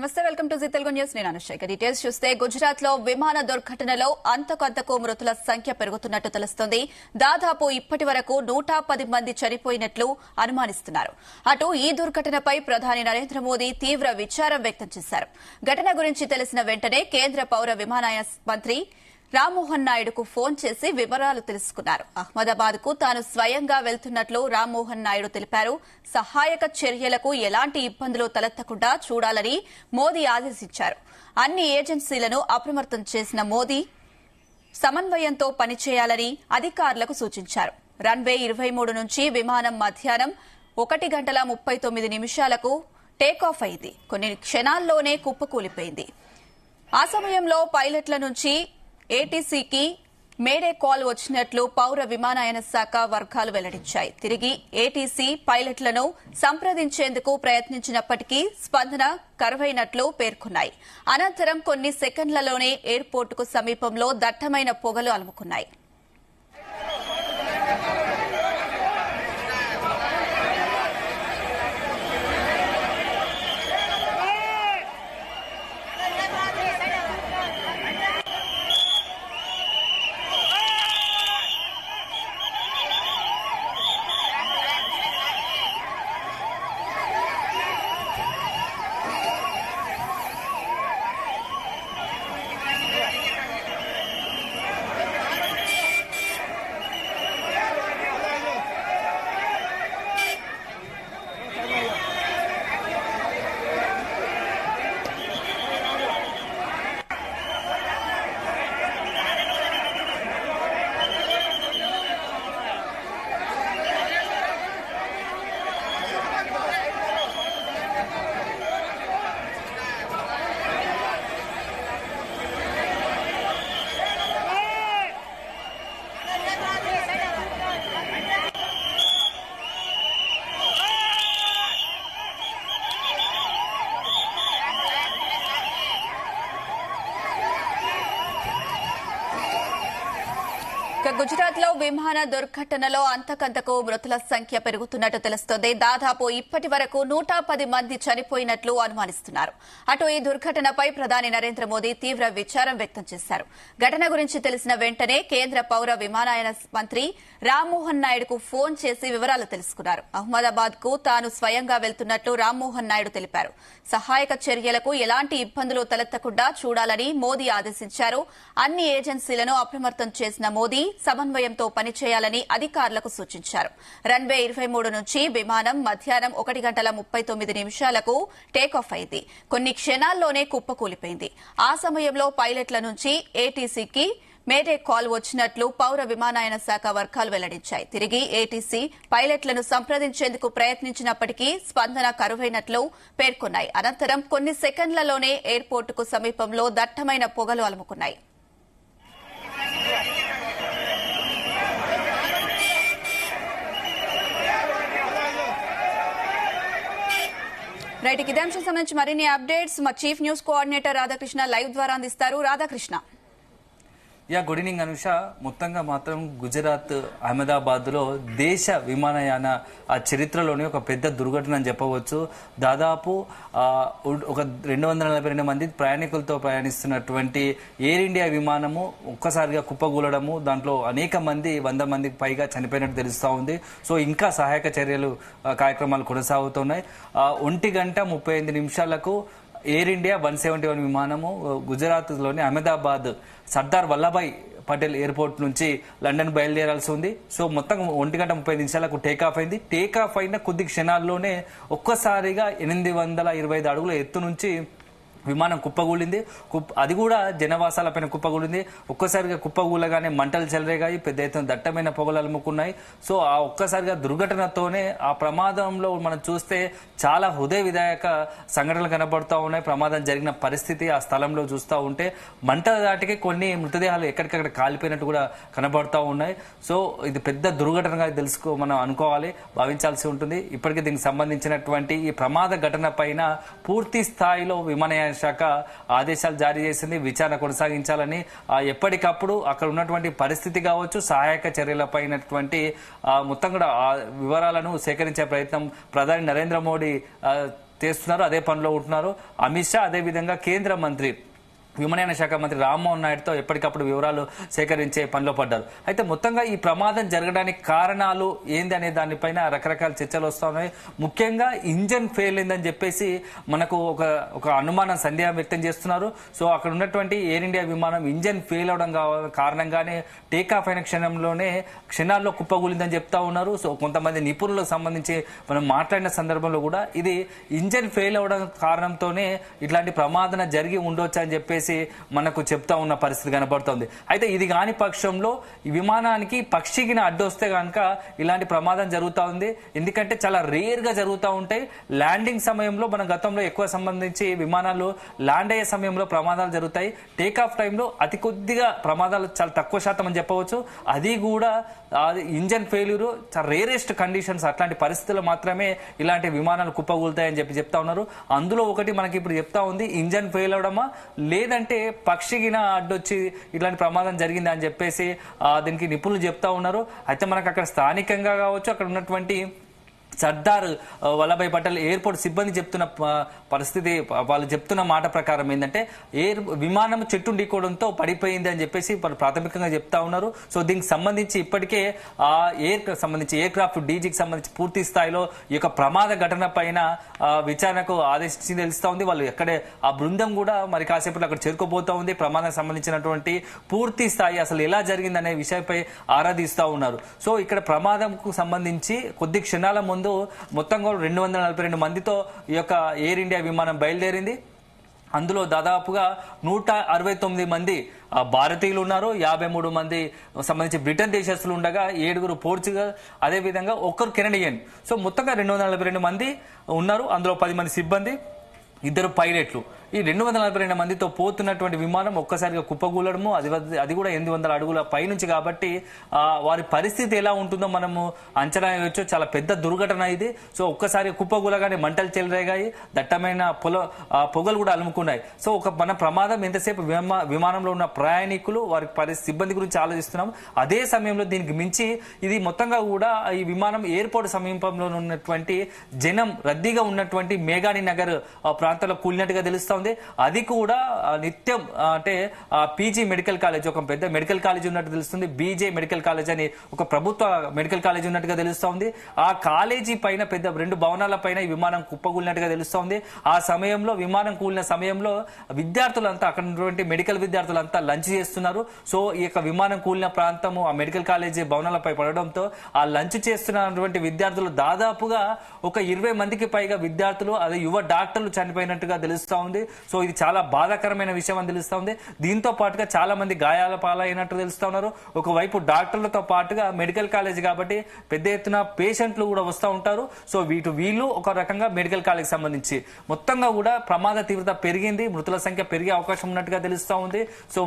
నమస్తే, welcome to Zee Telugu news. నేను Anusha. Details చూస్తే గుజరాత్ లో విమాన దుర్ఘటనలో అంతకంతకు మృతుల సంఖ్య పెరుగుతున్నట్టు తెలుస్తోంది. దాదాపు ఇప్పటి వరకు 110 మంది చనిపోయినట్లు అనుమానిస్తున్నారు. అటు ఈ దుర్ఘటనపై ప్రధాని నరేంద్ర మోదీ తీవ్ర విచారం వ్యక్తం చేశారు. ఘటన గురించి తెలిసిన వెంటనే కేంద్ర పౌర విమానయాన మంత్రి రామ్మోహన్ నాయుడుకు ఫోన్ చేసి వివరాలు తెలుసుకున్నారు. అహ్మదాబాద్ కు తాను స్వయంగా వెళ్తున్నట్లు రామ్మోహన్ నాయుడు తెలిపారు. సహాయక చర్యలకు ఎలాంటి ఇబ్బందులు తలెత్తకుండా చూడాలని మోదీ ఆదేశించారు. అన్ని ఏజెన్సీలను అప్రమత్తం చేసిన మోదీ సమన్వయంతో పనిచేయాలని అధికారులకు సూచించారు. రన్వే 23 నుంచి విమానం మధ్యాహ్నం 1:39 టేకాఫ్ అయింది. కొన్ని క్షణాల్లోనే కుప్పకూలిపోయింది. ఆ సమయంలో పైలట్ల నుంచి ఏటీసీకి మేడే కాల్ వచ్చినట్లు పౌర విమానయాన శాఖ వర్గాలు వెల్లడించాయి. తిరిగి ఏటీసీ పైలట్లను సంప్రదించేందుకు ప్రయత్నించినప్పటికీ స్పందన కరువైనట్లు పేర్కొన్నాయి. అనంతరం కొన్ని సెకండ్లలోనే ఎయిర్పోర్టుకు సమీపంలో దట్టమైన పొగలు అలుముకున్నాయి. గుజరాత్ లో విమాన దుర్ఘటనలో అంతకంతకు మృతుల సంఖ్య పెరుగుతున్నట్టు తెలుస్తోంది. దాదాపు ఇప్పటి వరకు 110 మంది చనిపోయినట్లు అనుమానిస్తున్నారు. అటు ఈ దుర్ఘటనపై ప్రధాని నరేంద్ర మోదీ తీవ్ర విచారం వ్యక్తం చేశారు. ఘటన గురించి తెలిసిన వెంటనే కేంద్ర పౌర విమానయాన మంత్రి రామ్మోహన్ నాయుడుకు ఫోన్ చేసి వివరాలు తెలుసుకున్నారు. అహ్మదాబాద్ కు తాను స్వయంగా వెళ్తున్నట్లు రామ్మోహన్ నాయుడు తెలిపారు. సహాయక చర్యలకు ఎలాంటి ఇబ్బందులు తలెత్తకుండా చూడాలని మోదీ ఆదేశించారు. అన్ని ఏజెన్సీలను అప్రమత్తం చేసిన మోదీ సమన్వయంతో పనిచేయాలని అధికారులకు సూచించారు. రన్వే 23 నుంచి విమానం మధ్యాహ్నం 1:39 టేకాఫ్ అయింది. కొన్ని క్షణాల్లోనే కుప్పకూలిపోయింది. ఆ సమయంలో పైలట్ల నుంచి ఏటీసీకి మేడే కాల్ వచ్చినట్లు పౌర విమానయాన శాఖ వర్గాలు వెల్లడించాయి. తిరిగి ఏటీసీ పైలట్లను సంప్రదించేందుకు ప్రయత్నించినప్పటికీ స్పందన కరువైనట్లు పేర్కొన్నాయి. అనంతరం కొన్ని సెకండ్లలోనే ఎయిర్పోర్టుకు సమీపంలో దట్టమైన పొగలు అలుముకున్నాయి. రైట్, ఇదే అంశం సంబంధించి మరిన్ని అప్డేట్స్ మా chief news coordinator Radhakrishna live ద్వారా అందిస్తారు. రాధాకృష్ణ. Good evening Anusha. మొత్తంగా మాత్రం గుజరాత్ అహ్మదాబాద్ లో దేశ విమానయాన ఆ చరిత్రలోనే ఒక పెద్ద దుర్ఘటన అని చెప్పవచ్చు. దాదాపు ఒక 242 మంది ప్రయాణికులతో ప్రయాణిస్తున్నటువంటి ఎయిర్ ఇండియా విమానము ఒక్కసారిగా కుప్పగూలడము, దాంట్లో అనేక మంది 100 మందికి పైగా చనిపోయినట్టు తెలుస్తూ ఉంది. సో ఇంకా సహాయక చర్యలు కార్యక్రమాలు కొనసాగుతున్నాయి. 1:35 ఎయిర్ ఇండియా 171 విమానము గుజరాత్ లోని అహ్మదాబాద్ సర్దార్ వల్లభాయ్ పటేల్ ఎయిర్పోర్ట్ నుంచి లండన్ బయలుదేరాల్సి ఉంది. సో మొత్తం 1:30 టేకాఫ్ అయింది. టేకాఫ్ అయిన కొద్ది క్షణాల్లోనే ఒక్కసారిగా 825 అడుగుల ఎత్తు నుంచి విమానం కుప్పగూలింది. అది కూడా జనవాసాలపైన కుప్పగూలింది. ఒక్కసారిగా కుప్పగూలగానే మంటలు చెలరేగాయి, పెద్ద ఎత్తున దట్టమైన పొగలు అలుముకున్నాయి. సో ఆ ఒక్కసారిగా దుర్ఘటనతోనే ఆ ప్రమాదంలో మనం చూస్తే చాలా హృదయ విదాయక సంఘటనలు కనబడుతూ ఉన్నాయి. ప్రమాదం జరిగిన పరిస్థితి ఆ స్థలంలో చూస్తూ ఉంటే మంటల దాటికి కొన్ని మృతదేహాలు ఎక్కడికక్కడ కాలిపోయినట్టు కూడా కనబడుతూ ఉన్నాయి. సో ఇది పెద్ద దుర్ఘటనగా మనం అనుకోవాలి, భావించాల్సి ఉంటుంది. ఇప్పటికే దీనికి సంబంధించినటువంటి ఈ ప్రమాద ఘటన పైన పూర్తి స్థాయిలో విమానయాన శాఖ ఆదేశాలు జారీ చేసింది. విచారణ కొనసాగించాలని, ఎప్పటికప్పుడు అక్కడ ఉన్నటువంటి పరిస్థితి కావచ్చు, సహాయక చర్యలపైనటువంటి మొత్తం కూడా వివరాలను సేకరించే ప్రయత్నం ప్రధాని నరేంద్ర మోడీ చేస్తున్నారు, అదే పనిలో ఉంటున్నారు. అమిత్ షా అదేవిధంగా కేంద్ర మంత్రి విమానయాన శాఖ మంత్రి రామ్మోహన్ నాయుడుతో ఎప్పటికప్పుడు వివరాలు సేకరించే పనిలో పడ్డారు. అయితే మొత్తంగా ఈ ప్రమాదం జరగడానికి కారణాలు ఏంది అనే దానిపైన రకరకాల చర్చలు వస్తున్నాయి. ముఖ్యంగా ఇంజన్ ఫెయిల్ అయిందని చెప్పేసి మనకు ఒక అనుమానం, సందేహం వ్యక్తం చేస్తున్నారు. సో అక్కడ ఉన్నటువంటి ఎయిర్ ఇండియా విమానం ఇంజన్ ఫెయిల్ అవడం కారణంగానే టేకాఫ్ అయిన క్షణాల్లో కుప్పగూలిందని చెప్తా ఉన్నారు. సో కొంతమంది నిపుణులకు సంబంధించి మనం మాట్లాడిన సందర్భంలో కూడా ఇది ఇంజన్ ఫెయిల్ అవడం కారణంతోనే ఇట్లాంటి ప్రమాదం జరిగి ఉండొచ్చు అని చెప్పేసి మనకు చెప్తా ఉన్న పరిస్థితి కనబడుతుంది. అయితే ఇది కాని పక్షంలో ఈ విమానానికి పక్షికి అడ్డొస్తే కనుక ఇలాంటి ప్రమాదం జరుగుతూ ఉంది. ఎందుకంటే చాలా రేర్ గా జరుగుతూ ఉంటాయి. ల్యాండింగ్ సమయంలో మన గతంలో ఎక్కువ సంబంధించి విమానాలు ల్యాండ్ అయ్యే సమయంలో ప్రమాదాలు జరుగుతాయి. టేక్ ఆఫ్ టైంలో అతి కొద్దిగా ప్రమాదాలు చాలా తక్కువ శాతం అని చెప్పవచ్చు. అది కూడా ఇంజన్ ఫెయిల్యూర్ చాలా రేరెస్ట్ కండిషన్స్, అట్లాంటి పరిస్థితుల్లో మాత్రమే ఇలాంటి విమానాలు కుప్పగూలుతాయని చెప్తా ఉన్నారు. అందులో ఒకటి మనకి ఇప్పుడు చెప్తా ఉంది, ఇంజన్ ఫెయిల్ అవడమా లేదంటే పక్షికిన అడ్డొచ్చి ఇలాంటి ప్రమాదం జరిగింది అని చెప్పేసి దీనికి నిపుణులు చెప్తా ఉన్నారు. అయితే మనకు అక్కడ స్థానికంగా కావచ్చు, అక్కడ ఉన్నటువంటి సర్దార్ వల్లభాయ్ పటేల్ ఎయిర్పోర్ట్ సిబ్బంది చెప్తున్న పరిస్థితి, వాళ్ళు చెప్తున్న మాట ప్రకారం ఏంటంటే విమానం చెట్టు ఢీకోవడంతో పడిపోయింది అని చెప్పేసి ప్రాథమికంగా చెప్తా ఉన్నారు. సో దీనికి సంబంధించి ఇప్పటికే ఎయిర్ క్రాఫ్ట్ డీజీకి సంబంధించి పూర్తి స్థాయిలో ఈ యొక్క ప్రమాద ఘటన పైన విచారణకు ఆదేశించి తెలుస్తా ఉంది. వాళ్ళు ఎక్కడే ఆ బృందం కూడా మరి కాసేపట్లో అక్కడ చేరుకోబోతా ఉంది. ప్రమాదానికి సంబంధించినటువంటి పూర్తి స్థాయి అసలు ఎలా జరిగింది అనే విషయంపై ఆరాధిస్తూ ఉన్నారు. సో ఇక్కడ ప్రమాదంకు సంబంధించి కొద్ది క్షణాల ముందు మొత్తంగా 242 మందితో ఈ యొక్క ఎయిర్ ఇండియా విమానం బయలుదేరింది. అందులో దాదాపుగా 169 మంది భారతీయులు ఉన్నారు, 53 మంది సంబంధించి బ్రిటన్ దేశస్తులు ఉండగా 7 పోర్చుగల్, అదేవిధంగా 1 కెనడియన్. సో మొత్తంగా 242 మంది ఉన్నారు. అందులో 10 మంది సిబ్బంది, 2 పైలట్లు. ఈ 242 మందితో పోతున్నటువంటి విమానం ఒక్కసారిగా కుప్పగూలడము, అది కూడా 800 అడుగుల పైనుంచి కాబట్టి వారి పరిస్థితి ఎలా ఉంటుందో మనము అంచనా వేయవచ్చు. చాలా పెద్ద దుర్ఘటన ఇది. సో ఒక్కసారి కుప్పగూలగానే మంటలు చెలరేగాయి, దట్టమైన పొగలు కూడా అలుముకున్నాయి. సో మన ప్రమాదం ఎంతసేపు విమానంలో ఉన్న ప్రయాణికులు వారి సిబ్బంది గురించి ఆలోచిస్తున్నాం. అదే సమయంలో దీనికి మించి ఇది మొత్తంగా కూడా ఈ విమానం ఎయిర్పోర్ట్ సమీపంలో ఉన్నటువంటి జనం రద్దీగా ఉన్నటువంటి మేఘాని నగర్ ప్రాంతంలో కూలినట్టుగా తెలుస్తా. అది కూడా నిత్యం అంటే పీజీ మెడికల్ కాలేజ్, ఒక పెద్ద మెడికల్ కాలేజ్ ఉన్నట్టు తెలుస్తుంది. బీజే మెడికల్ కాలేజ్ అని ఒక ప్రభుత్వ మెడికల్ కాలేజ్ ఉన్నట్టుగా తెలుస్తా ఉంది. ఆ కాలేజీ పైన పెద్ద 2 భవనాల పైన ఈ విమానం కుప్పకూలినట్టుగా తెలుస్తా ఉంది. ఆ సమయంలో విమానం కూలిన సమయంలో విద్యార్థులంతా, అక్కడ ఉన్నటువంటి మెడికల్ విద్యార్థులంతా లంచ్ చేస్తున్నారు. సో ఈ యొక్క విమానం కూలిన ప్రాంతము ఆ మెడికల్ కాలేజీ భవనాలపై పడడంతో ఆ లంచ్ చేస్తున్నటువంటి విద్యార్థులు దాదాపుగా ఒక 20 మందికి పైగా విద్యార్థులు, అదే యువ డాక్టర్లు చనిపోయినట్టుగా తెలుస్తా ఉంది. సో ఇది చాలా బాధాకరమైన విషయం అని తెలుస్తా ఉంది. దీంతో పాటుగా చాలా మంది గాయాల పాలైనట్టు తెలుస్తా ఉన్నారు. ఒకవైపు డాక్టర్లతో పాటుగా మెడికల్ కాలేజ్ కాబట్టి పెద్ద ఎత్తున పేషెంట్లు కూడా వస్తూ ఉంటారు. సో వీళ్ళు ఒక రకంగా మెడికల్ కాలేజ్ సంబంధించి మొత్తంగా కూడా ప్రమాద తీవ్రత పెరిగింది, మృతుల సంఖ్య పెరిగే అవకాశం ఉన్నట్టుగా తెలుస్తా ఉంది. సో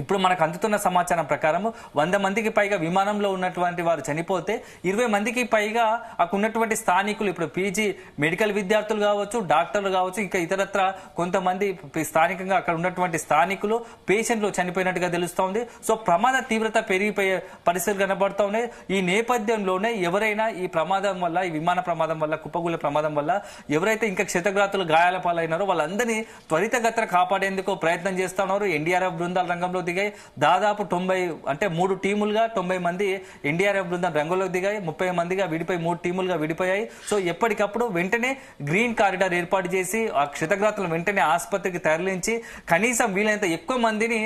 ఇప్పుడు మనకు అందుతున్న సమాచారం ప్రకారం 100 మందికి పైగా విమానంలో ఉన్నటువంటి వారు చనిపోతే 20 మందికి పైగా అక్కడ ఉన్నటువంటి స్థానికులు, ఇప్పుడు పీజీ మెడికల్ విద్యార్థులు కావచ్చు, డాక్టర్లు కావచ్చు, ఇంకా ఇతరత్ర కొంతమంది స్థానికంగా అక్కడ ఉన్నటువంటి స్థానికులు, పేషెంట్లు చనిపోయినట్టుగా తెలుస్తోంది. సో ప్రమాద తీవ్రత పెరిగిపోయే పరిస్థితులు కనబడుతూ ఉన్నాయి. ఈ నేపథ్యంలోనే ఎవరైనా ఈ ప్రమాదం వల్ల, ఈ విమాన ప్రమాదం వల్ల, కుప్పగూలే ప్రమాదం వల్ల ఎవరైతే ఇంకా క్షతగాత్రులు గాయాల పాలైనారో వాళ్ళందరినీ త్వరితగతిన కాపాడేందుకు ప్రయత్నం చేస్తా ఉన్నారు. ఎన్డీఆర్ఎఫ్ బృందాల రంగంలో దిగాయి. దాదాపు 90 అంటే 3 టీములుగా 90 మంది ఎన్డీఆర్ఎఫ్ బృందం రంగంలోకి దిగాయి. 30 మందిగా విడిపోయి 3 టీములుగా విడిపోయాయి. సో ఎప్పటికప్పుడు వెంటనే గ్రీన్ కారిడార్ ఏర్పాటు చేసి ఆ క్షతగాత్రులను వెంటనే ఆసుపత్రికి తరలించి కనీసం వీలైనంత ఎక్కువ మందిని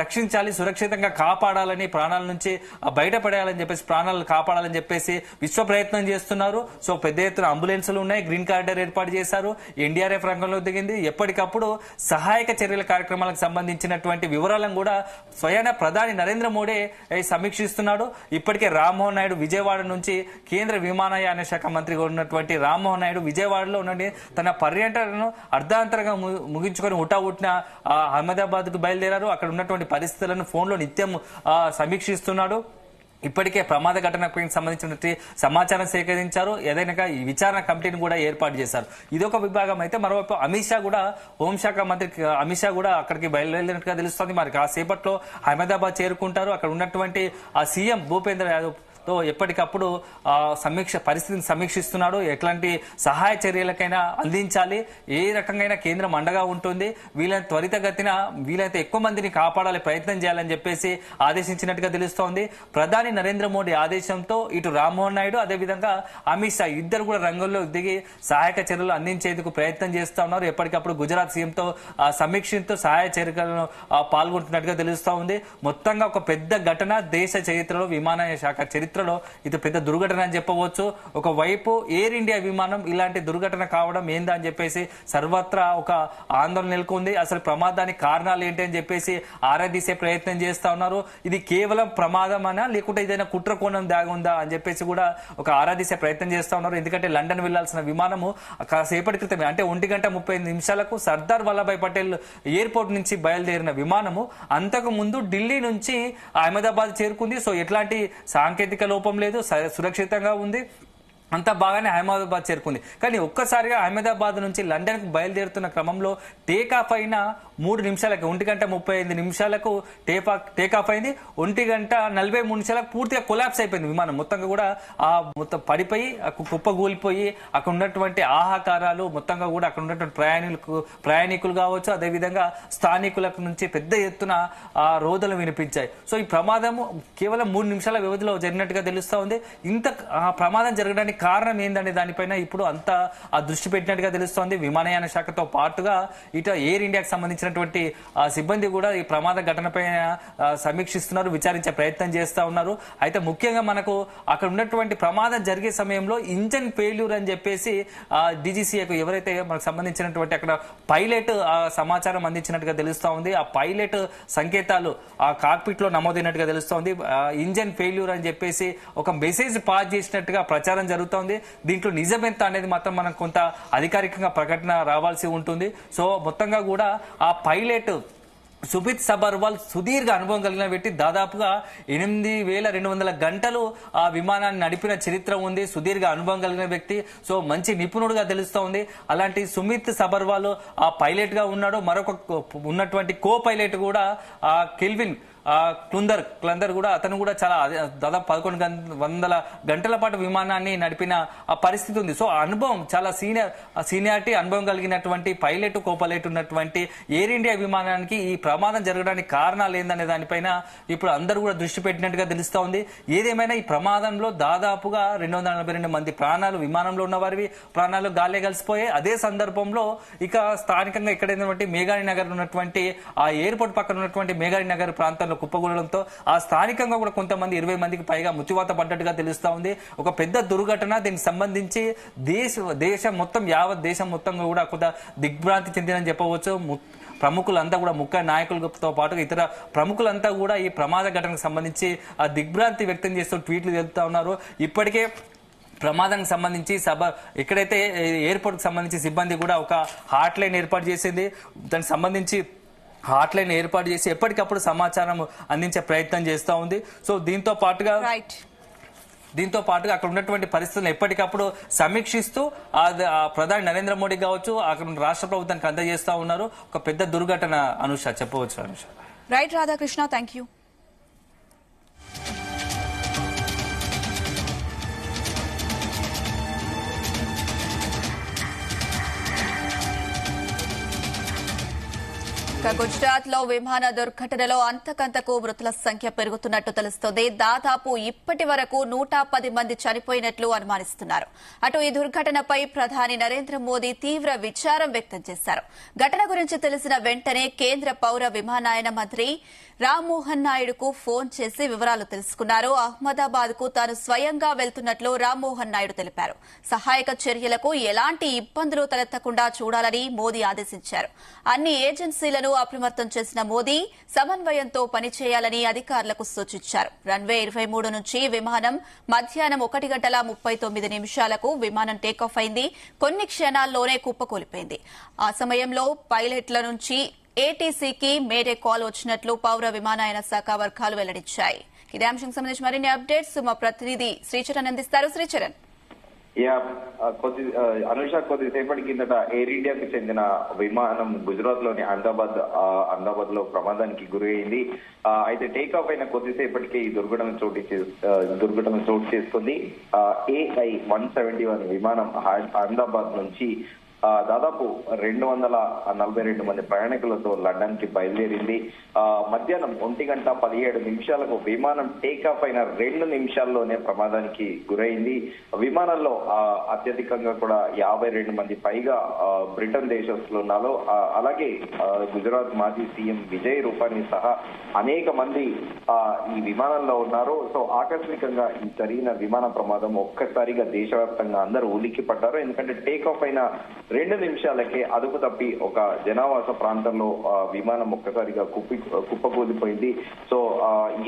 రక్షించాలి, సురక్షితంగా కాపాడాలని, ప్రాణాల నుంచి బయటపడేయాలని చెప్పేసి, ప్రాణాలను కాపాడాలని చెప్పేసి విశ్వ ప్రయత్నం చేస్తున్నారు. సో పెద్ద ఎత్తున అంబులెన్సులు ఉన్నాయి, గ్రీన్ కారిడార్ ఏర్పాటు చేశారు, ఎన్డీఆర్ఎఫ్ రంగంలో దిగింది. ఎప్పటికప్పుడు సహాయక చర్యల కార్యక్రమాలకు సంబంధించినటువంటి వివరాలను కూడా స్వయాన ప్రధాని నరేంద్ర మోడీ సమీక్షిస్తున్నాడు. ఇప్పటికే రామ్మోహన్ నాయుడు విజయవాడ నుంచి కేంద్ర విమానయాన శాఖ మంత్రిగా ఉన్నటువంటి రామ్మోహన్ నాయుడు విజయవాడలో ఉన్న తన పర్యటనను అర్ధాంతరంగా ముగించుకొని హుటాహుటిన అహ్మదాబాద్ కు బయలుదేరారు. అక్కడ ఉన్నటువంటి పరిస్థితులను ఫోన్లో నిత్యం సమీక్షిస్తున్నాడు. ఇప్పటికే ప్రమాద ఘటనకు సంబంధించిన సమాచారం సేకరించారు. ఏదైనా ఈ విచారణ కమిటీని కూడా ఏర్పాటు చేశారు. ఇదొక విభాగం అయితే, మరోవైపు అమిత్ షా కూడా, హోంశాఖ మంత్రి అమిత్ షా కూడా అక్కడికి బయలుదేరినట్టుగా తెలుస్తుంది. మరి కాసేపట్లో అహ్మదాబాద్ చేరుకుంటారు. అక్కడ ఉన్నటువంటి ఆ సీఎం భూపేంద్ర యాదవ్ తో ఎప్పటికప్పుడు పరిస్థితిని సమీక్షిస్తున్నాడు. ఎట్లాంటి సహాయ చర్యలకైనా అందించాలి, ఏ రకంగా కేంద్రం అండగా ఉంటుంది, వీళ్ళని త్వరితగతిన వీలైతే ఎక్కువ మందిని కాపాడాలి, ప్రయత్నం చేయాలని చెప్పేసి ఆదేశించినట్టుగా తెలుస్తోంది. ప్రధాని నరేంద్ర మోడీ ఆదేశంతో ఇటు రామ్మోహన్ నాయుడు అదేవిధంగా అమిత్ షా ఇద్దరు కూడా రంగంలో దిగి సహాయక చర్యలు అందించేందుకు ప్రయత్నం చేస్తా ఉన్నారు. ఎప్పటికప్పుడు గుజరాత్ సీఎంతో సమీక్షతో సహాయ చర్యలను పాల్గొంటున్నట్టుగా తెలుస్తా ఉంది. మొత్తంగా ఒక పెద్ద ఘటన దేశ చరిత్రలో, విమానయాన శాఖ చరిత్రలో ఇది పెద్ద దుర్ఘటన అని చెప్పవచ్చు. ఒకవైపు ఎయిర్ ఇండియా విమానం ఇలాంటి దుర్ఘటన కావడం ఏందా అని చెప్పేసి సర్వత్రా ఒక ఆందోళన నెలకొంది. అసలు ప్రమాదానికి కారణాలు ఏంటి అని చెప్పేసి ఆరాధీసే ప్రయత్నం చేస్తా ఉన్నారు. ఇది కేవలం ప్రమాదమనా లేకుంటే ఏదైనా కుట్ర కోణం దాగుందా అని చెప్పేసి కూడా ఒక ఆరాధీసే ప్రయత్నం చేస్తా ఉన్నారు. ఎందుకంటే లండన్ వెళ్లాల్సిన విమానము కాసేపటి క్రితమే అంటే 1:35 సర్దార్ వల్లభాయ్ పటేల్ ఎయిర్పోర్ట్ నుంచి బయలుదేరిన విమానము అంతకు ముందు ఢిల్లీ నుంచి అహ్మదాబాద్ చేరుకుంది. సో ఎట్లాంటి సాంకేతిక లోపం లేదు, సురక్షితంగా ఉంది, అంతా బాగానే అహ్మదాబాద్ చేరుకుంది. కానీ ఒక్కసారిగా అహ్మదాబాద్ నుంచి లండన్ కు బయలుదేరుతున్న క్రమంలో టేకాఫ్ అయిన 3 నిమిషాలకు 1:35 టేకాఫ్ అయింది. 1:43 పూర్తిగా కొలాప్స్ అయిపోయింది విమానం. మొత్తంగా కూడా మొత్తం పడిపోయి కుప్పగూలిపోయి అక్కడ ఉన్నటువంటి ఆహాకారాలు మొత్తంగా కూడా అక్కడ ఉన్నటువంటి ప్రయాణికులు కావచ్చు, అదేవిధంగా స్థానికులకు నుంచి పెద్ద ఎత్తున రోదలు వినిపించాయి. సో ఈ ప్రమాదం కేవలం 3 నిమిషాల వ్యవధిలో జరిగినట్టుగా తెలుస్తా ఉంది. ఇంత ప్రమాదం జరగడానికి కారణం ఏందనే దానిపైన ఇప్పుడు అంతా దృష్టి పెట్టినట్టుగా తెలుస్తోంది. విమానయాన శాఖతో పాటుగా ఇటు ఎయిర్ ఇండియాకి సంబంధించినటువంటి సిబ్బంది కూడా ఈ ప్రమాద ఘటనపైన సమీక్షిస్తున్నారు, విచారించే ప్రయత్నం చేస్తా ఉన్నారు. అయితే ముఖ్యంగా మనకు అక్కడ ఉన్నటువంటి ప్రమాదం జరిగే సమయంలో ఇంజన్ ఫెయిల్యూర్ అని చెప్పేసి డీజీసీఏకు ఎవరైతే మనకు సంబంధించినటువంటి అక్కడ పైలట్ సమాచారం అందించినట్టుగా తెలుస్తా ఉంది. ఆ పైలట్ సంకేతాలు ఆ కాక్పిట్ లో నమోదైనట్టుగా తెలుస్తోంది. ఇంజన్ ఫెయిల్యూర్ అని చెప్పేసి ఒక మెసేజ్ పాస్ చేసినట్టుగా ప్రచారం జరుగుతుంది. దీంట్లో నిజమెంత అనేది మాత్రం మనం కొంత అధికారికంగా ప్రకటన రావాల్సి ఉంటుంది. సో మొత్తంగా కూడా ఆ పైలట్ సుబిత్ సబర్వాల్ సుదీర్ఘ అనుభవం కలిగిన వ్యక్తి. దాదాపుగా 8,200 గంటలు ఆ విమానాన్ని నడిపిన చరిత్ర ఉంది. సుదీర్ఘ అనుభవం కలిగిన వ్యక్తి. సో మంచి నిపుణుడుగా తెలుస్తూ ఉంది. అలాంటి సుమిత్ సబర్వాల్ ఆ పైలట్ గా ఉన్నాడు. మరొక ఉన్నటువంటి కో పైలట్ కూడా కెల్విన్ క్లందర్ కూడా అతను కూడా చాలా దాదాపు 1100 గంటల పాటు విమానాన్ని నడిపిన పరిస్థితి ఉంది. సో అనుభవం చాలా సీనియారిటీ అనుభవం కలిగినటువంటి పైలట్ కో పైలట్ ఉన్నటువంటి ఎయిర్ ఇండియా విమానానికి ఈ ప్రమాదం జరగడానికి కారణాలు ఏందనే దానిపైన ఇప్పుడు అందరూ కూడా దృష్టి పెట్టినట్టుగా తెలుస్తా ఉంది. ఏదేమైనా ఈ ప్రమాదంలో దాదాపుగా 242 మంది ప్రాణాలు, విమానంలో ఉన్న వారి ప్రాణాలు గాలే కలిసిపోయాయి. అదే సందర్భంలో ఇక స్థానికంగా ఎక్కడైనటువంటి మేఘాని నగర్ ఉన్నటువంటి ఆ ఎయిర్పోర్ట్ పక్కన ఉన్నటువంటి మేఘాని నగర్ ప్రాంతంలో కుప్పగూలడంతో ఆ స్థానికంగా కూడా కొంతమంది 20 మందికి పైగా మృత్యువాత పడ్డట్టుగా తెలుస్తా ఉంది. ఒక పెద్ద దుర్ఘటన. దీనికి సంబంధించి దేశం మొత్తం, యావత్ దేశం మొత్తంగా కూడా కొంత దిగ్భ్రాంతి చెందినని చెప్పవచ్చు. ప్రముఖులంతా కూడా, ముఖ్య నాయకులతో పాటు ఇతర ప్రముఖులంతా కూడా ఈ ప్రమాద ఘటనకు సంబంధించి ఆ దిగ్భ్రాంతి వ్యక్తం చేస్తూ ట్వీట్లు తెలుపుతా ఉన్నారు. ఇప్పటికే ప్రమాదానికి సంబంధించి ఎక్కడైతే ఎయిర్పోర్ట్ కి సంబంధించి సిబ్బంది కూడా ఒక హాట్ లైన్ ఏర్పాటు చేసింది. దానికి సంబంధించి హాట్ లైన్ ఏర్పాటు చేసి ఎప్పటికప్పుడు సమాచారం అందించే ప్రయత్నం చేస్తూ ఉంది. సో దీంతో పాటుగా అక్కడ ఉన్నటువంటి పరిస్థితులను ఎప్పటికప్పుడు సమీక్షిస్తూ ప్రధాని నరేంద్ర మోడీ కావచ్చు, అక్కడ రాష్ట్ర ప్రభుత్వానికి అందజేస్తా ఉన్నారు. ఒక పెద్ద దుర్ఘటన అనుష చెప్పవచ్చు. Anusha right Radhakrishna, thank you. Gujarat లో విమాన దుర్ఘటనలో అంతకంతకు మృతుల సంఖ్య పెరుగుతున్నట్టు తెలుస్తోంది. దాదాపు ఇప్పటి వరకు 110 మంది చనిపోయినట్లు అనుమానిస్తున్నారు. అటు ఈ దుర్ఘటనపై ప్రధాని నరేంద్ర మోదీ తీవ్ర విచారం వ్యక్తం చేశారు. ఘటన గురించి తెలిసిన వెంటనే కేంద్ర పౌర విమానయాన మంత్రి రామ్మోహన్ నాయుడుకు ఫోన్ చేసి వివరాలు తెలుసుకున్నారు. అహ్మదాబాద్ కు తాను స్వయంగా వెళ్తున్నట్లు రామ్మోహన్ నాయుడు తెలిపారు. సహాయక చర్యలకు ఎలాంటి ఇబ్బందులు తలెత్తకుండా చూడాలని మోదీ ఆదేశించారు. అన్ని ఏజెన్సీలను అప్రమత్తం చేసిన మోదీ సమన్వయంతో పనిచేయాలని అధికారులకు సూచించారు. రన్వే 23 నుంచి విమానం మధ్యాహ్నం 1:39 విమానం టేకాఫ్ అయింది. కొన్ని క్షణాల్లోనే కుప్పకూలిపోయింది. ఆ సమయంలో పైలట్ల నుంచి ఏటీసీకి మేడే కాల్ వచ్చినట్లు పౌర విమానయాన శాఖ వర్గాలు వెల్లడించాయి. ఇదే అంశం సంబంధించి మరిన్ని అప్డేట్స్ మా ప్రతినిధి శ్రీచరణ్ అందిస్తారు. శ్రీచరణ్. యా అనుష కొద్దిసేపటి కిందట ఎయిర్ ఇండియాకి చెందిన విమానం గుజరాత్ లోని అహ్మదాబాద్ లో ప్రమాదానికి గురి అయింది. అయితే టేక్ ఆఫ్ అయిన కొద్దిసేపటికే ఈ దుర్ఘటన చోటు చేసుకుంది. AI-171 విమానం అహ్మదాబాద్ నుంచి దాదాపు 242 మంది ప్రయాణికులతో లండన్ కి బయలుదేరింది. మధ్యాహ్నం 1:17 విమానం టేక్ ఆఫ్ అయిన 2 నిమిషాల్లోనే ప్రమాదానికి గురైంది. విమానంలో అత్యధికంగా కూడా 52 మంది పైగా బ్రిటన్ దేశస్తులు ఉన్నారు. అలాగే గుజరాత్ మాజీ సీఎం విజయ్ రూపానీ సహా అనేక మంది ఈ విమానంలో ఉన్నారు. సో ఆకస్మికంగా ఈ జరిగిన విమాన ప్రమాదం ఒక్కసారిగా దేశవ్యాప్తంగా అందరూ ఉలిక్కి పడ్డారు. ఎందుకంటే టేక్ ఆఫ్ అయిన 2 నిమిషాలకే అదుపు తప్పి ఒక జనావాస ప్రాంతంలో విమానం ఒక్కసారిగా కుప్పకూలిపోయింది. సో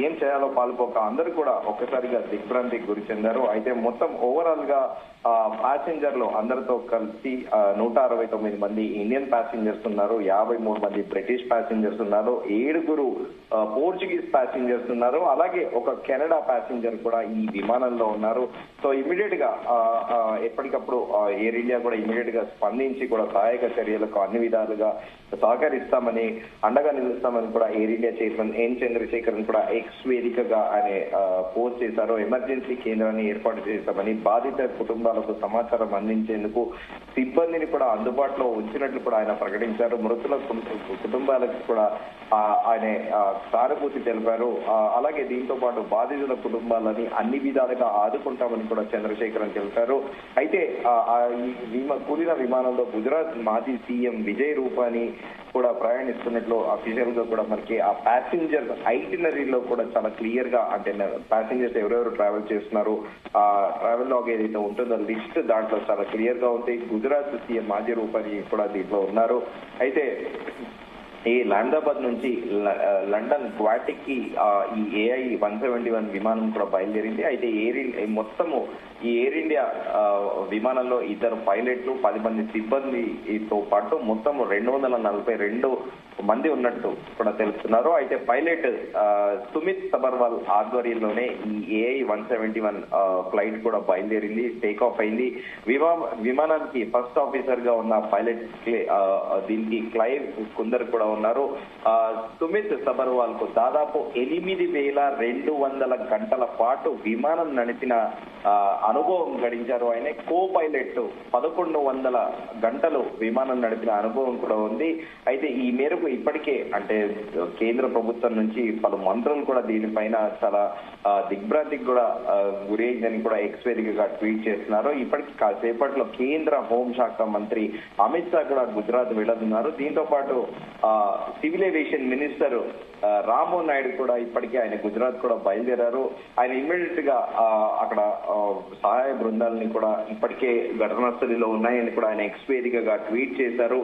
ఏం చేయాలో పాల్పోక అందరూ కూడా ఒక్కసారిగా దిగ్భ్రాంతికి గురి చెందారు. అయితే మొత్తం ఓవరాల్ గా ప్యాసింజర్లు అందరితో కలిసి 169 మంది ఇండియన్ ప్యాసింజర్స్ ఉన్నారు, 53 మంది బ్రిటిష్ ప్యాసింజర్స్ ఉన్నారు, 7 పోర్చుగీస్ ప్యాసింజర్స్ ఉన్నారు, అలాగే ఒక కెనడా ప్యాసింజర్ కూడా ఈ విమానంలో ఉన్నారు. సో ఇమీడియట్ గా ఎప్పటికప్పుడు ఎయిర్ ఇండియా కూడా ఇమీడియట్ గా స్పందించి కూడా సహాయక చర్యలకు అన్ని విధాలుగా సహకరిస్తామని, అండగా నిలుస్తామని కూడా Air India chairman N Chandrasekaran కూడా ఎక్స్ వేదికగా ఆయన పోస్ట్ చేశారు. ఎమర్జెన్సీ కేంద్రాన్ని ఏర్పాటు చేస్తామని, బాధిత కుటుంబాలకు సమాచారం అందించేందుకు సిబ్బందిని కూడా అందుబాటులో ఉంచినట్లు కూడా ఆయన ప్రకటించారు. మృతుల కుటుంబాలకు కూడా ఆయన సానుభూతి తెలిపారు. అలాగే దీంతో పాటు బాధితుల కుటుంబాలని అన్ని విధాలుగా ఆదుకుంటామని కూడా చంద్రశేఖరన్ తెలిపారు. అయితే కూలిన విమానంలో గుజరాత్ మాజీ సీఎం విజయ్ రూపానీ కూడా ప్రయాణిస్తున్నట్లు అఫీషియల్ గా కూడా మనకి ఆ ప్యాసింజర్ ఐటినరీలో కూడా చాలా క్లియర్ గా, అంటే ప్యాసింజర్స్ ఎవరెవరు ట్రావెల్ చేస్తున్నారు, ఆ ట్రావెల్ లాగ్ ఏదైతే ఉంటుందో లిస్ట్ దాంట్లో చాలా క్లియర్ గా ఉంది. గుజరాత్ సీఎం మాజీ రూపానీ కూడా దీంట్లో ఉన్నారు. అయితే ఈ అహ్మదాబాద్ నుంచి లండన్ గ్వాటిక్ కి ఈ AI-171 విమానం కూడా బయలుదేరింది. అయితే మొత్తము ఈ ఎయిర్ ఇండియా విమానంలో 2 పైలట్లు, 10 మంది సిబ్బందితో పాటు మొత్తం 242 మంది ఉన్నట్టు కూడా తెలుస్తున్నారు. అయితే పైలట్ సుమిత్ సబర్వాల్ ఆధ్వర్యంలోనే ఈ AI-171 ఫ్లైట్ కూడా బయలుదేరింది, టేక్ ఆఫ్ అయింది. విమానానికి ఫస్ట్ ఆఫీసర్ గా ఉన్న పైలట్ దీనికి క్లైవ్ కుందర్ కూడా ఉన్నారు. సుమిత్ సబర్వాల్ కు దాదాపు 8,200 గంటల పాటు విమానం నడిపిన అనుభవం గడించారు. ఆయన కో పైలట్ 1100 గంటలు విమానం నడిపిన అనుభవం కూడా ఉంది. అయితే ఈ మేరకు ఇప్పటికే అంటే కేంద్ర ప్రభుత్వం నుంచి పలు మంత్రులు కూడా దీనిపైన చాలా దిగ్భ్రాంతికి కూడా గురి అయిందని కూడా ఎక్స్ వేదికగా ట్వీట్ చేస్తున్నారు. ఇప్పటికి కాసేపట్లో కేంద్ర హోంశాఖ మంత్రి అమిత్ షా కూడా గుజరాత్ వెళ్తున్నారు. దీంతో పాటు civil aviation minister Rammohan Naidu కూడా ఇప్పటికే ఆయన గుజరాత్ కూడా బయలుదేరారు. ఆయన ఇమ్మీడియట్ గా అక్కడ సహాయ బృందాలని కూడా ఇప్పటికే ఘటనా స్థలిలో ఉన్నాయని కూడా ఆయన ఎక్స్ వేదికగా ట్వీట్ చేశారు.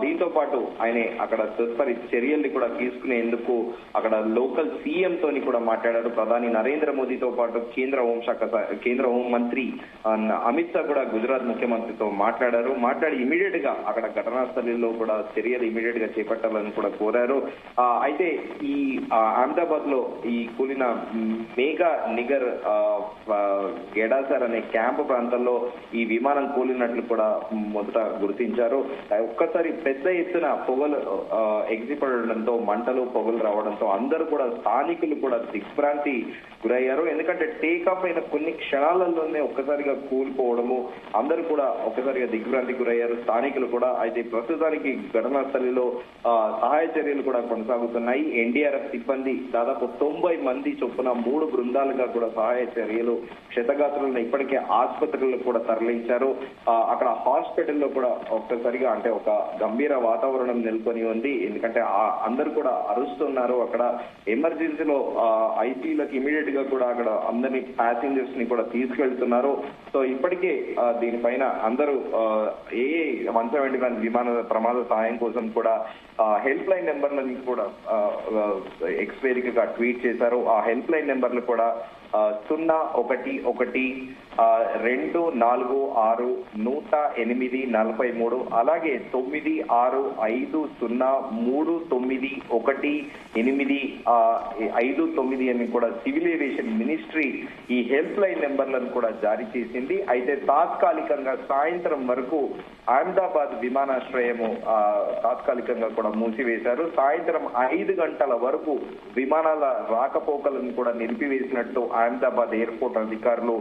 దీంతో పాటు ఆయన అక్కడ తదుపరి చర్యల్ని కూడా తీసుకునేందుకు అక్కడ లోకల్ సీఎం తోని కూడా మాట్లాడారు. ప్రధాని నరేంద్ర మోదీతో పాటు కేంద్ర హోం మంత్రి అమిత్ షా కూడా గుజరాత్ ముఖ్యమంత్రితో మాట్లాడి ఇమీడియట్ గా అక్కడ ఘటనా స్థలిలో కూడా చర్యలు ఇమీడియట్ గా చేపట్టాలని కూడా కోరారు. అయితే ఈ అహ్మదాబాద్ లో ఈ కూలిన మేఘా నిగర్ గెడాసర్ అనే క్యాంపు ప్రాంతంలో ఈ విమానం కూలినట్లు కూడా మొదట గుర్తించారు. ఒక్కసారి పెద్ద ఎత్తున పొగలు ఎగిసిపడడంతో, మంటలు పొగలు రావడంతో అందరూ కూడా స్థానికులు కూడా దిగ్భ్రాంతి గురయ్యారు. ఎందుకంటే టేక్ ఆఫ్ అయిన కొన్ని క్షణాలలోనే ఒక్కసారిగా కూలిపోవడము, అందరూ కూడా ఒక్కసారిగా దిగ్భ్రాంతి గురయ్యారు స్థానికులు కూడా. అయితే ప్రస్తుతానికి ఘటనా స్థలిలో సహాయ చర్యలు కూడా కొనసాగుతున్నాయి. ఎన్డీఆర్ఎఫ్ సిబ్బంది దాదాపు 90 మంది చొప్పున 3 బృందాలుగా కూడా సహాయ చర్యలు, క్షతగాత్రులను ఇప్పటికే ఆసుపత్రులకు కూడా తరలించారు. అక్కడ హాస్పిటల్లో కూడా ఒక్కసారిగా అంటే ఒక గంభీర వాతావరణం నెలకొని ఉంది. ఎందుకంటే అందరూ కూడా అరుస్తున్నారు. అక్కడ ఎమర్జెన్సీలో ఐసీయూలకు ఇమీడియట్ గా కూడా అక్కడ అందరినీ ప్యాసింజర్స్ ని కూడా తీసుకెళ్తున్నారు. సో ఇప్పటికే దీనిపైన అందరూ AI-171 విమాన ప్రమాద సహాయం కోసం కూడా హెల్ప్ లైన్ నెంబర్లని కూడా ఎక్స్ వేదికగా ట్వీట్ చేశారు. ఆ హెల్ప్ లైన్ నెంబర్లు కూడా 011 246143, అలాగే 9650391859 అని కూడా సివిల్ ఏవియేషన్ మినిస్ట్రీ ఈ హెల్ప్ లైన్ నెంబర్లను కూడా జారీ చేసింది. అయితే తాత్కాలికంగా సాయంత్రం వరకు అహ్మదాబాద్ విమానాశ్రయము తాత్కాలికంగా కూడా మూసివేశారు. సాయంత్రం 5 గంటల వరకు విమానాల రాకపోకలను కూడా నిలిపివేసినట్టు అహ్మదాబాద్ ఎయిర్పోర్ట్ అధికారులు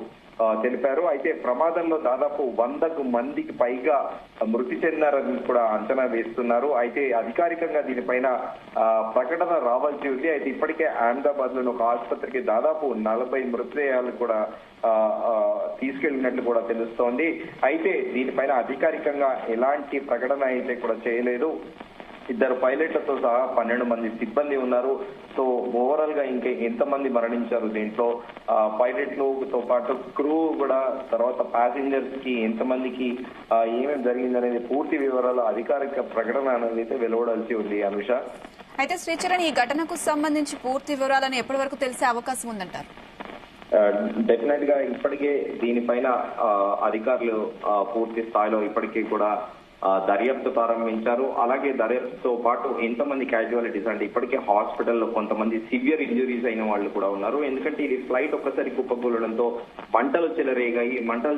తెలిపారు. అయితే ప్రమాదంలో దాదాపు 100 మందికి పైగా మృతి చెందారని కూడా అంచనా వేస్తున్నారు. అయితే అధికారికంగా దీనిపైన ప్రకటన రావాల్సి ఉంది. అయితే ఇప్పటికే అహ్మదాబాద్ లోని ఒక ఆసుపత్రికి దాదాపు 40 మృతదేహాలు కూడా తీసుకెళ్లినట్లు కూడా తెలుస్తోంది. అయితే దీనిపైన అధికారికంగా ఎలాంటి ప్రకటన అయితే కూడా చేయలేదు. 2 పైలట్లతో సహా 12 మంది సిబ్బంది ఉన్నారు. సో ఓవరాల్ గా ఇంకా ఎంతమంది మరణించారు దీంట్లో, పైలట్లతో పాటు క్రూ కూడా, తర్వాత ప్యాసింజర్స్ కి ఎంతమందికి ఏమేమి జరిగిందనేది పూర్తి వివరాలు అధికారిక ప్రకటన అనేది అయితే వెలువడాల్సి ఉంది. అనుష, అయితే శ్రీచరణ్, ఈ ఘటనకు సంబంధించి పూర్తి వివరాలను ఎప్పటి వరకు తెలిసే అవకాశం ఉందంటారు? డెఫినెట్ గా ఇప్పటికే దీనిపైన అధికారులు పూర్తి స్థాయిలో ఇప్పటికీ కూడా దర్యాప్తు ప్రారంభించారు. అలాగే దర్యాప్తుతో పాటు ఎంతమంది క్యాజువాలిటీస్ అంటే ఇప్పటికే హాస్పిటల్లో కొంతమంది సివియర్ ఇంజురీస్ అయిన వాళ్ళు కూడా ఉన్నారు. ఎందుకంటే ఇది ఫ్లైట్ ఒక్కసారి కుప్పకూలడంతో మంటలు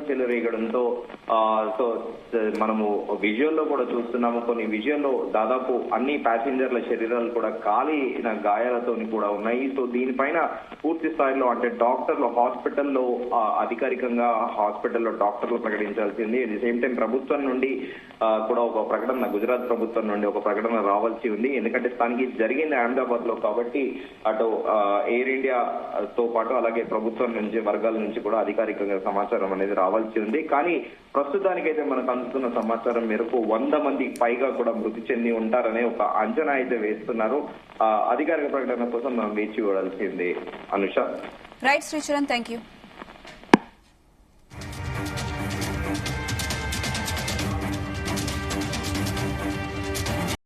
చెలరేగడంతో సో మనము విజువల్లో కూడా చూస్తున్నాము. కొన్ని విజువల్లో దాదాపు అన్ని ప్యాసింజర్ల శరీరాలు కూడా కాలిన గాయాలతో కూడా ఉన్నాయి. సో దీనిపైన పూర్తి స్థాయిలో అంటే డాక్టర్లు హాస్పిటల్లో అధికారికంగా హాస్పిటల్లో డాక్టర్లు ప్రకటించాల్సింది. అట్ ది సేమ్ టైం ప్రభుత్వం నుండి కూడా ఒక ప్రకటన, గుజరాత్ ప్రభుత్వం నుండి ఒక ప్రకటన రావాల్సి ఉంది. ఎందుకంటే స్థానికి జరిగింది అహ్మదాబాద్ లో కాబట్టి అటు ఎయిర్ ఇండియా తో పాటు అలాగే ప్రభుత్వం నుంచి వర్గాల నుంచి కూడా అధికారికంగా సమాచారం అనేది రావాల్సి ఉంది. కానీ ప్రస్తుతానికైతే మనకు అందుతున్న సమాచారం మేరకు 100 మందికి పైగా కూడా మృతి చెంది ఉంటారనే ఒక అంచనా అయితే వేస్తున్నారు. అధికారిక ప్రకటన కోసం మనం వేచి చూడాల్సింది. Anusha. Right Sricharan, thank you.